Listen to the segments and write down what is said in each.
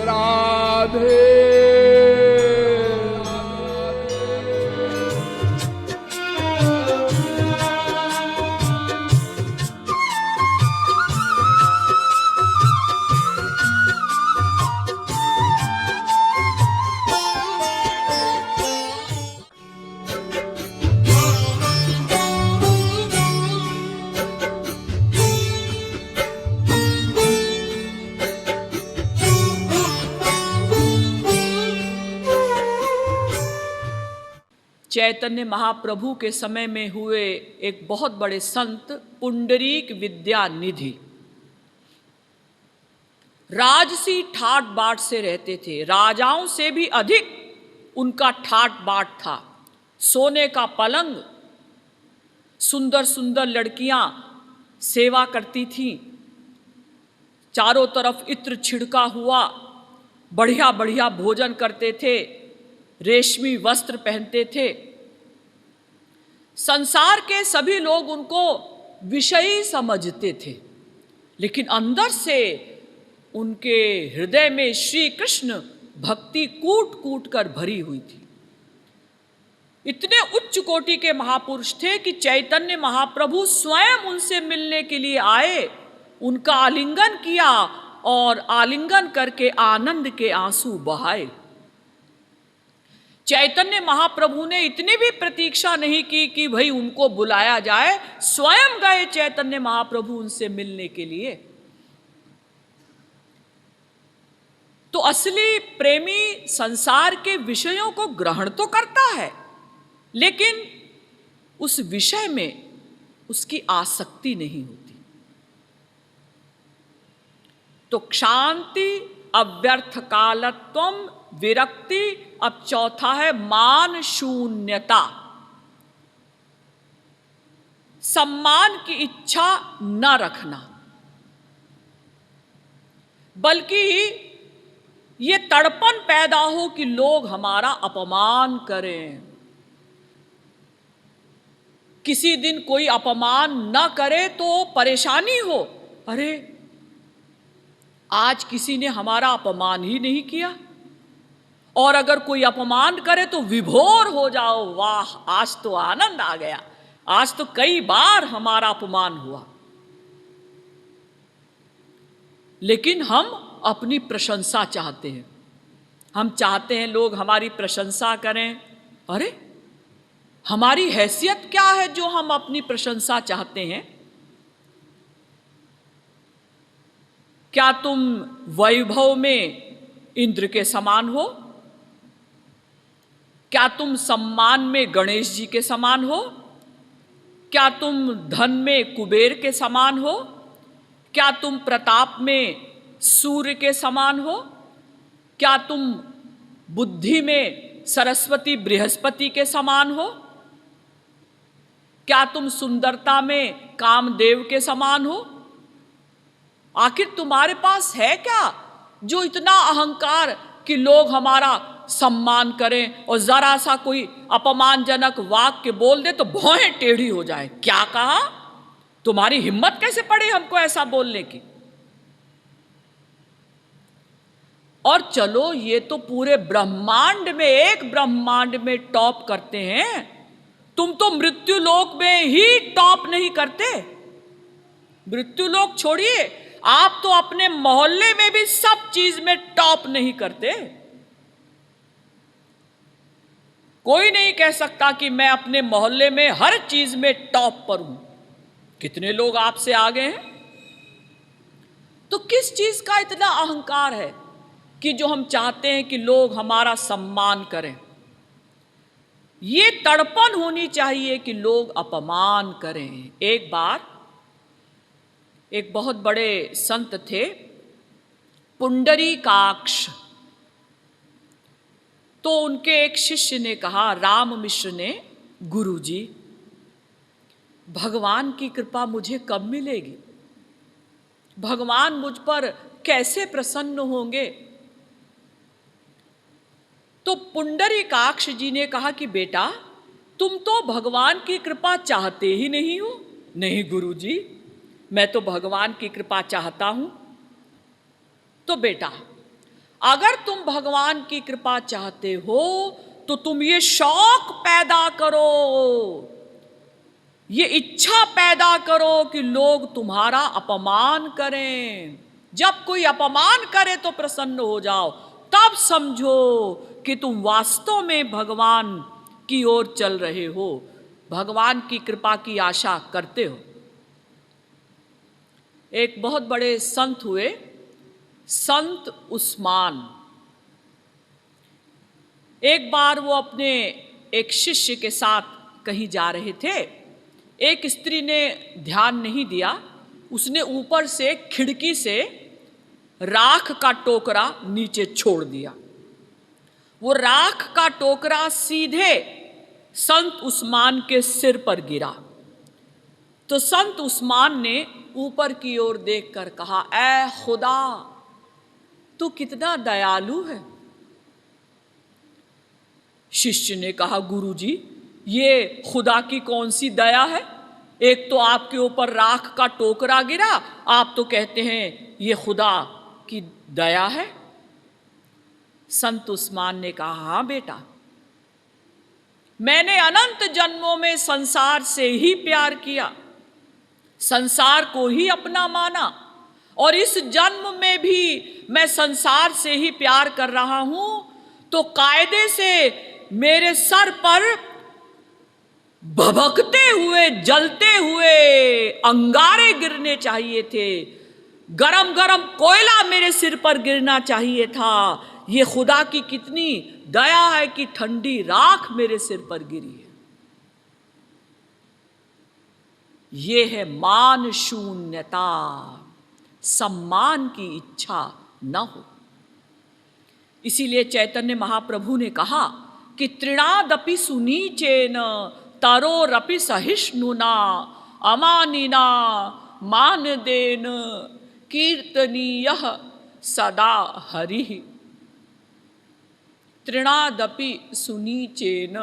राधे। चैतन्य महाप्रभु के समय में हुए एक बहुत बड़े संत पुंडरीक विद्यानिधि राजसी ठाट बाट से रहते थे। राजाओं से भी अधिक उनका ठाट बाट था। सोने का पलंग, सुंदर सुंदर लड़कियां सेवा करती थीं, चारों तरफ इत्र छिड़का हुआ, बढ़िया बढ़िया भोजन करते थे, रेशमी वस्त्र पहनते थे। संसार के सभी लोग उनको विषयी समझते थे, लेकिन अंदर से उनके हृदय में श्री कृष्ण भक्ति कूट कूट कर भरी हुई थी। इतने उच्च कोटि के महापुरुष थे कि चैतन्य महाप्रभु स्वयं उनसे मिलने के लिए आए, उनका आलिंगन किया और आलिंगन करके आनंद के आंसू बहाए। चैतन्य महाप्रभु ने इतनी भी प्रतीक्षा नहीं की कि भाई उनको बुलाया जाए, स्वयं गए चैतन्य महाप्रभु उनसे मिलने के लिए। तो असली प्रेमी संसार के विषयों को ग्रहण तो करता है, लेकिन उस विषय में उसकी आसक्ति नहीं होती। तो क्षांति, अव्यर्थ कालत्वम, विरक्ति, अब चौथा है मान शून्यता। सम्मान की इच्छा न रखना, बल्कि ये तड़पन पैदा हो कि लोग हमारा अपमान करें। किसी दिन कोई अपमान न करे तो परेशानी हो, अरे आज किसी ने हमारा अपमान ही नहीं किया। और अगर कोई अपमान करे तो विभोर हो जाओ, वाह आज तो आनंद आ गया, आज तो कई बार हमारा अपमान हुआ। लेकिन हम अपनी प्रशंसा चाहते हैं, हम चाहते हैं लोग हमारी प्रशंसा करें। अरे हमारी हैसियत क्या है जो हम अपनी प्रशंसा चाहते हैं? क्या तुम वैभव में इंद्र के समान हो? क्या तुम सम्मान में गणेश जी के समान हो? क्या तुम धन में कुबेर के समान हो? क्या तुम प्रताप में सूर्य के समान हो? क्या तुम बुद्धि में सरस्वती बृहस्पति के समान हो? क्या तुम सुंदरता में कामदेव के समान हो? आखिर तुम्हारे पास है क्या जो इतना अहंकार कि लोग हमारा सम्मान करें और जरा सा कोई अपमानजनक वाक्य बोल दे तो भौहें टेढ़ी हो जाए? क्या कहा? तुम्हारी हिम्मत कैसे पड़ी हमको ऐसा बोलने की? और चलो ये तो पूरे ब्रह्मांड में, एक ब्रह्मांड में टॉप करते हैं, तुम तो मृत्यु लोक में ही टॉप नहीं करते। मृत्यु लोक छोड़िए, आप तो अपने मोहल्ले में भी सब चीज में टॉप नहीं करते। कोई नहीं कह सकता कि मैं अपने मोहल्ले में हर चीज में टॉप पर हूं। कितने लोग आपसे आगे हैं? तो किस चीज का इतना अहंकार है कि जो हम चाहते हैं कि लोग हमारा सम्मान करें? ये तड़पन होनी चाहिए कि लोग अपमान करें। एक बार एक बहुत बड़े संत थे, पुंडरीकाक्ष। तो उनके एक शिष्य ने कहा, राम मिश्र ने, गुरुजी भगवान की कृपा मुझे कब मिलेगी? भगवान मुझ पर कैसे प्रसन्न होंगे? तो पुंडरीकाक्ष जी ने कहा कि बेटा तुम तो भगवान की कृपा चाहते ही नहीं हो। नहीं गुरुजी, मैं तो भगवान की कृपा चाहता हूं। तो बेटा अगर तुम भगवान की कृपा चाहते हो तो तुम ये शौक पैदा करो, ये इच्छा पैदा करो कि लोग तुम्हारा अपमान करें। जब कोई अपमान करे तो प्रसन्न हो जाओ, तब समझो कि तुम वास्तव में भगवान की ओर चल रहे हो, भगवान की कृपा की आशा करते हो। एक बहुत बड़े संत हुए, संत उस्मान। एक बार वो अपने एक शिष्य के साथ कहीं जा रहे थे। एक स्त्री ने ध्यान नहीं दिया, उसने ऊपर से खिड़की से राख का टोकरा नीचे छोड़ दिया। वो राख का टोकरा सीधे संत उस्मान के सिर पर गिरा। तो संत उस्मान ने ऊपर की ओर देखकर कहा, ऐ खुदा, तू कितना दयालु है। शिष्य ने कहा, गुरुजी, ये खुदा की कौन सी दया है? एक तो आपके ऊपर राख का टोकरा गिरा, आप तो कहते हैं ये खुदा की दया है। संत उस्मान ने कहा, हाँ बेटा, मैंने अनंत जन्मों में संसार से ही प्यार किया, संसार को ही अपना माना, और इस जन्म में भी मैं संसार से ही प्यार कर रहा हूं। तो कायदे से मेरे सर पर भभकते हुए, जलते हुए अंगारे गिरने चाहिए थे, गरम गरम कोयला मेरे सिर पर गिरना चाहिए था। ये खुदा की कितनी दया है कि ठंडी राख मेरे सिर पर गिरी है। ये है मान शून्यता, सम्मान की इच्छा न हो। इसीलिए चैतन्य महाप्रभु ने कहा कि तृणादपि सुनीचेन तरोरपि सहिष्णुना अमानिना मानदेन कीर्तनीयः सदा हरिः। तृणादपि सुनीचेन,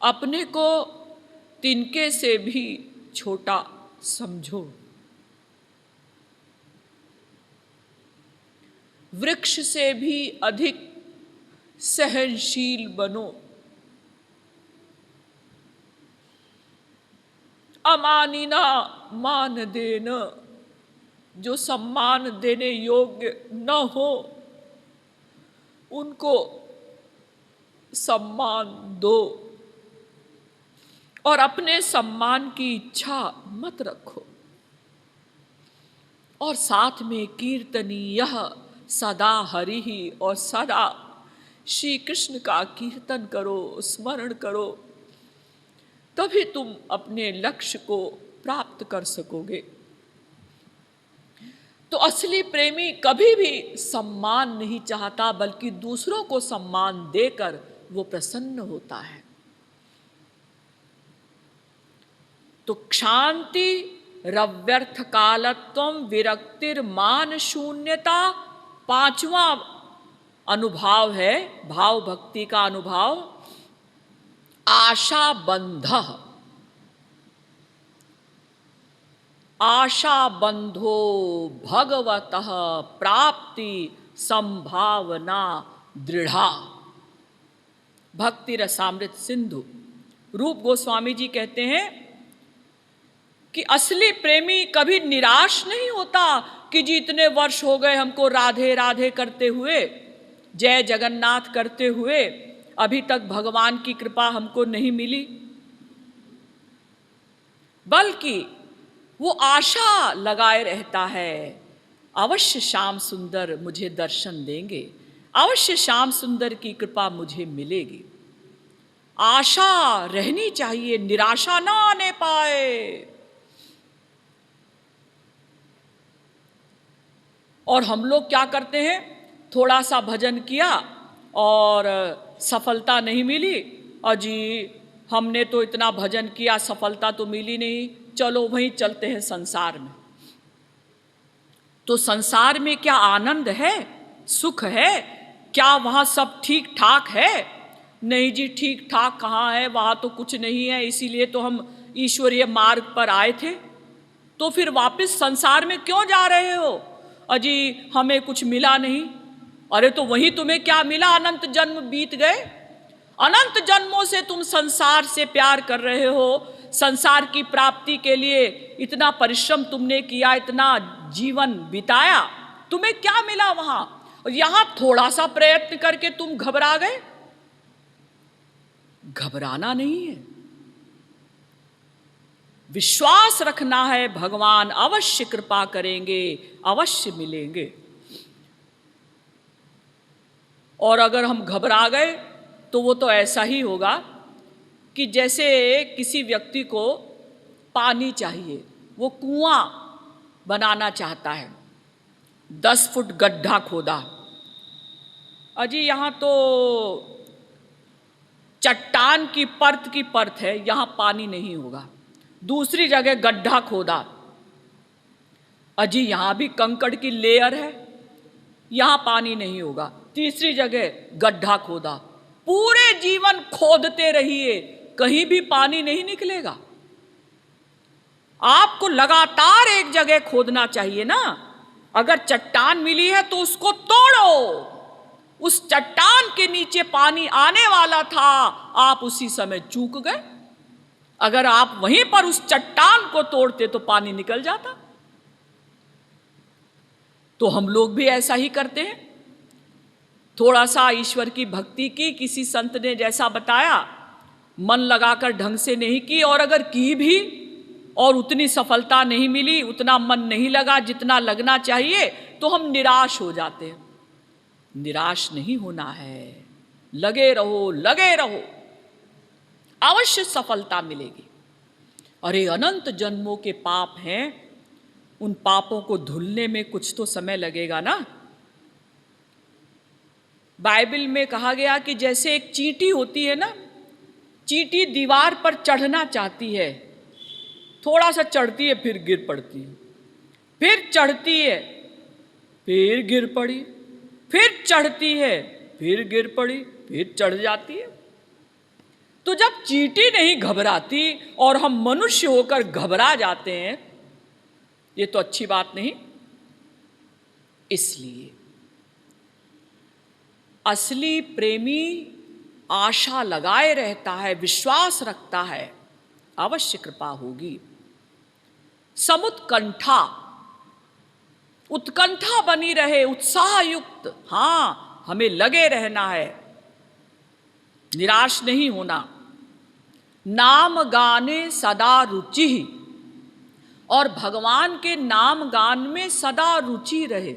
अपने को तिनके से भी छोटा समझो, वृक्ष से भी अधिक सहनशील बनो, अमानिना मान देना, जो सम्मान देने योग्य न हो उनको सम्मान दो, और अपने सम्मान की इच्छा मत रखो। और साथ में कीर्तनीय सदा हरि ही, और सदा श्री कृष्ण का कीर्तन करो, स्मरण करो, तभी तुम अपने लक्ष्य को प्राप्त कर सकोगे। तो असली प्रेमी कभी भी सम्मान नहीं चाहता, बल्कि दूसरों को सम्मान देकर वो प्रसन्न होता है। तो क्षांति रव्यर्थ कालत्वम विरक्तिर मान शून्यता, पांचवा अनुभाव है भाव भक्ति का अनुभव, आशा बंध। आशा बंधो भगवतः प्राप्ति संभावना दृढ़ा। भक्ति रसामृत सिंधु। रूप गोस्वामी जी कहते हैं कि असली प्रेमी कभी निराश नहीं होता कि जी इतने वर्ष हो गए हमको राधे राधे करते हुए, जय जगन्नाथ करते हुए, अभी तक भगवान की कृपा हमको नहीं मिली। बल्कि वो आशा लगाए रहता है, अवश्य श्याम सुंदर मुझे दर्शन देंगे, अवश्य श्याम सुंदर की कृपा मुझे मिलेगी। आशा रहनी चाहिए, निराशा ना आने पाए। और हम लोग क्या करते हैं, थोड़ा सा भजन किया और सफलता नहीं मिली, अजी हमने तो इतना भजन किया, सफलता तो मिली नहीं, चलो वहीं चलते हैं संसार में। तो संसार में क्या आनंद है, सुख है? क्या वहाँ सब ठीक ठाक है? नहीं जी, ठीक ठाक कहाँ है, वहाँ तो कुछ नहीं है। इसीलिए तो हम ईश्वरीय मार्ग पर आए थे। तो फिर वापस संसार में क्यों जा रहे हो? अजी हमें कुछ मिला नहीं, अरे तो वहीं तुम्हें क्या मिला? अनंत जन्म बीत गए। अनंत जन्मों से तुम संसार से प्यार कर रहे हो, संसार की प्राप्ति के लिए इतना परिश्रम तुमने किया, इतना जीवन बिताया, तुम्हें क्या मिला वहां? और यहां थोड़ा सा प्रयत्न करके तुम घबरा गए। घबराना नहीं है, विश्वास रखना है, भगवान अवश्य कृपा करेंगे, अवश्य मिलेंगे। और अगर हम घबरा गए तो वो तो ऐसा ही होगा कि जैसे किसी व्यक्ति को पानी चाहिए, वो कुआं बनाना चाहता है, 10 फुट गड्ढा खोदा, अजी यहाँ तो चट्टान की परत है, यहाँ पानी नहीं होगा। दूसरी जगह गड्ढा खोदा, अजी यहाँ भी कंकड़ की लेयर है, यहाँ पानी नहीं होगा। तीसरी जगह गड्ढा खोदा, पूरे जीवन खोदते रहिए, कहीं भी पानी नहीं निकलेगा। आपको लगातार एक जगह खोदना चाहिए ना। अगर चट्टान मिली है तो उसको तोड़ो, उस चट्टान के नीचे पानी आने वाला था, आप उसी समय चूक गए। अगर आप वहीं पर उस चट्टान को तोड़ते तो पानी निकल जाता। तो हम लोग भी ऐसा ही करते हैं। थोड़ा सा ईश्वर की भक्ति की, किसी संत ने जैसा बताया, मन लगाकर ढंग से नहीं की, और अगर की भी और उतनी सफलता नहीं मिली, उतना मन नहीं लगा जितना लगना चाहिए, तो हम निराश हो जाते हैं। निराश नहीं होना है, लगे रहो, लगे रहो, अवश्य सफलता मिलेगी। अरे अनंत जन्मों के पाप हैं, उन पापों को धुलने में कुछ तो समय लगेगा ना। बाइबल में कहा गया कि जैसे एक चींटी होती है ना, चींटी दीवार पर चढ़ना चाहती है, थोड़ा सा चढ़ती है फिर गिर पड़ती है, फिर चढ़ती है फिर गिर पड़ी, फिर चढ़ती है फिर गिर पड़ी, फिर चढ़ जाती है। तो जब चींटी नहीं घबराती और हम मनुष्य होकर घबरा जाते हैं, ये तो अच्छी बात नहीं। इसलिए असली प्रेमी आशा लगाए रहता है, विश्वास रखता है, अवश्य कृपा होगी। समुत्कंठा, उत्कंठा बनी रहे, उत्साह युक्त, हां हमें लगे रहना है, निराश नहीं होना। नाम गाने सदा रुचि, और भगवान के नाम गान में सदा रुचि रहे।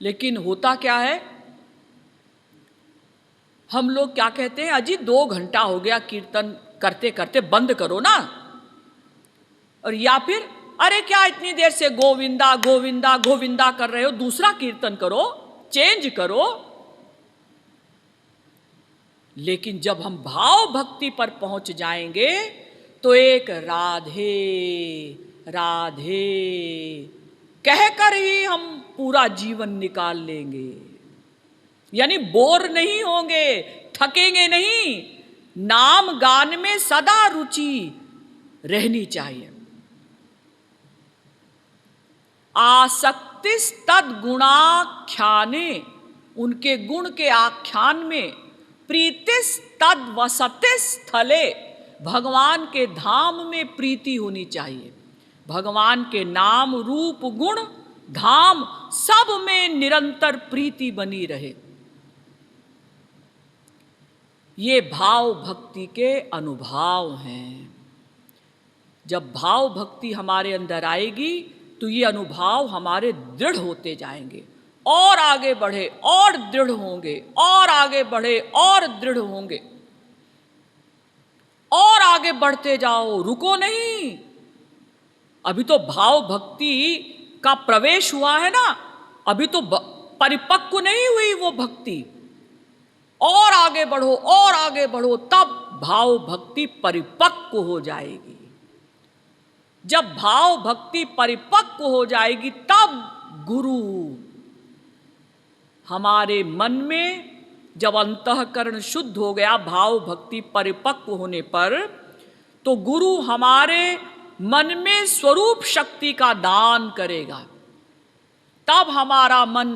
लेकिन होता क्या है, हम लोग क्या कहते हैं, अजी 2 घंटा हो गया कीर्तन करते करते, बंद करो ना। और या फिर अरे क्या इतनी देर से गोविंदा गोविंदा गोविंदा कर रहे हो, दूसरा कीर्तन करो, चेंज करो। लेकिन जब हम भाव भक्ति पर पहुंच जाएंगे तो एक राधे राधे कहकर ही हम पूरा जीवन निकाल लेंगे। यानी बोर नहीं होंगे, थकेंगे नहीं। नाम गान में सदा रुचि रहनी चाहिए। आसक्तिस तद गुणाख्याने, उनके गुण के आख्यान में, प्रीतिस तद वसतिस स्थले, भगवान के धाम में प्रीति होनी चाहिए। भगवान के नाम रूप गुण धाम सब में निरंतर प्रीति बनी रहे। ये भाव भक्ति के अनुभाव हैं। जब भाव भक्ति हमारे अंदर आएगी तो ये अनुभाव हमारे दृढ़ होते जाएंगे, और आगे बढ़े और दृढ़ होंगे, और आगे बढ़े और दृढ़ होंगे, और आगे बढ़ते जाओ, रुको नहीं। अभी तो भाव भक्ति का प्रवेश हुआ है ना, अभी तो परिपक्व नहीं हुई वो भक्ति। और आगे बढ़ो और आगे बढ़ो, तब भाव भक्ति परिपक्व हो जाएगी। जब भाव भक्ति परिपक्व हो जाएगी तब गुरु हमारे मन में, जब अंतःकरण शुद्ध हो गया भाव भक्ति परिपक्व होने पर, तो गुरु हमारे मन में स्वरूप शक्ति का दान करेगा। तब हमारा मन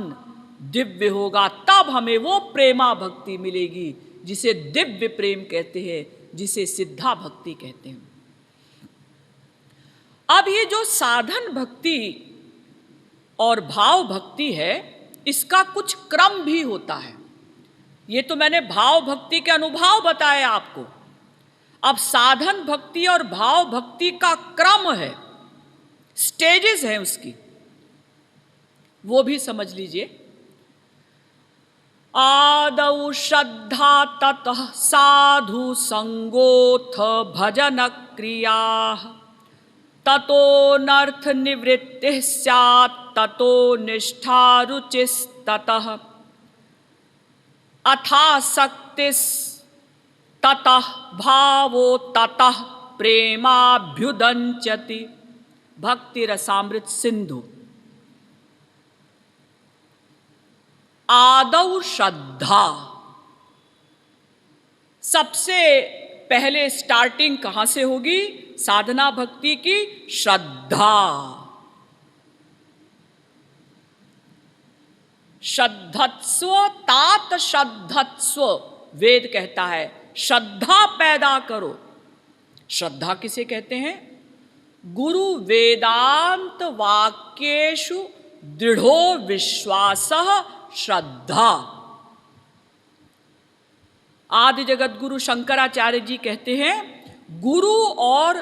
दिव्य होगा, तब हमें वो प्रेमा भक्ति मिलेगी जिसे दिव्य प्रेम कहते हैं, जिसे सिद्धा भक्ति कहते हैं। अब ये जो साधन भक्ति और भाव भक्ति है, इसका कुछ क्रम भी होता है। ये तो मैंने भाव भक्ति के अनुभव बताए आपको। अब साधन भक्ति और भाव भक्ति का क्रम है, स्टेजेस हैं उसकी, वो भी समझ लीजिए। आदौ श्रद्धा ततः साधु संगोथ भजन क्रिया, ततोऽनर्थ निवृत्तिः स्यात्, ततो निष्ठा रुचिस्ततः, अथासक्तिस्ततः भावो ततः प्रेमाभ्युदञ्चति। भक्ति रसामृत सिंधु। आदौ श्रद्धा, सबसे पहले स्टार्टिंग कहां से होगी? साधना भक्ति की श्रद्धा। श्रद्धत्स्व तात श्रद्धत्स्व, वेद कहता है श्रद्धा पैदा करो। श्रद्धा किसे कहते हैं? गुरु वेदांत वाक्येषु दृढ़ो विश्वासः श्रद्धा। आदि जगत गुरु शंकराचार्य जी कहते हैं, गुरु और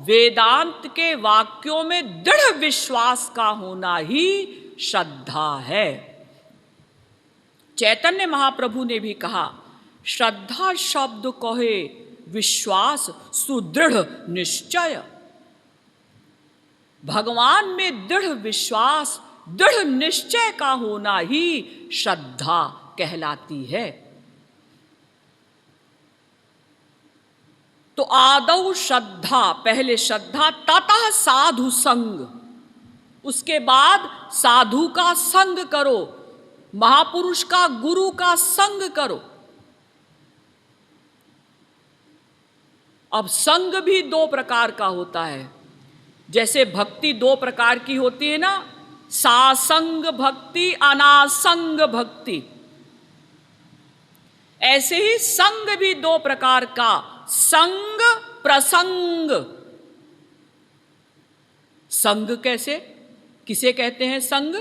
वेदांत के वाक्यों में दृढ़ विश्वास का होना ही श्रद्धा है। चैतन्य महाप्रभु ने भी कहा, श्रद्धा शब्द कहे विश्वास सुदृढ़ निश्चय। भगवान में दृढ़ विश्वास, दृढ़ निश्चय का होना ही श्रद्धा कहलाती है। तो आदौ श्रद्धा, पहले श्रद्धा, ततः साधु संग, उसके बाद साधु का संग करो, महापुरुष का, गुरु का संग करो। अब संग भी दो प्रकार का होता है। जैसे भक्ति दो प्रकार की होती है ना, सासंग भक्ति, अनासंग भक्ति, ऐसे ही संग भी दो प्रकार का, संग प्रसंग। संग कैसे, किसे कहते हैं संग?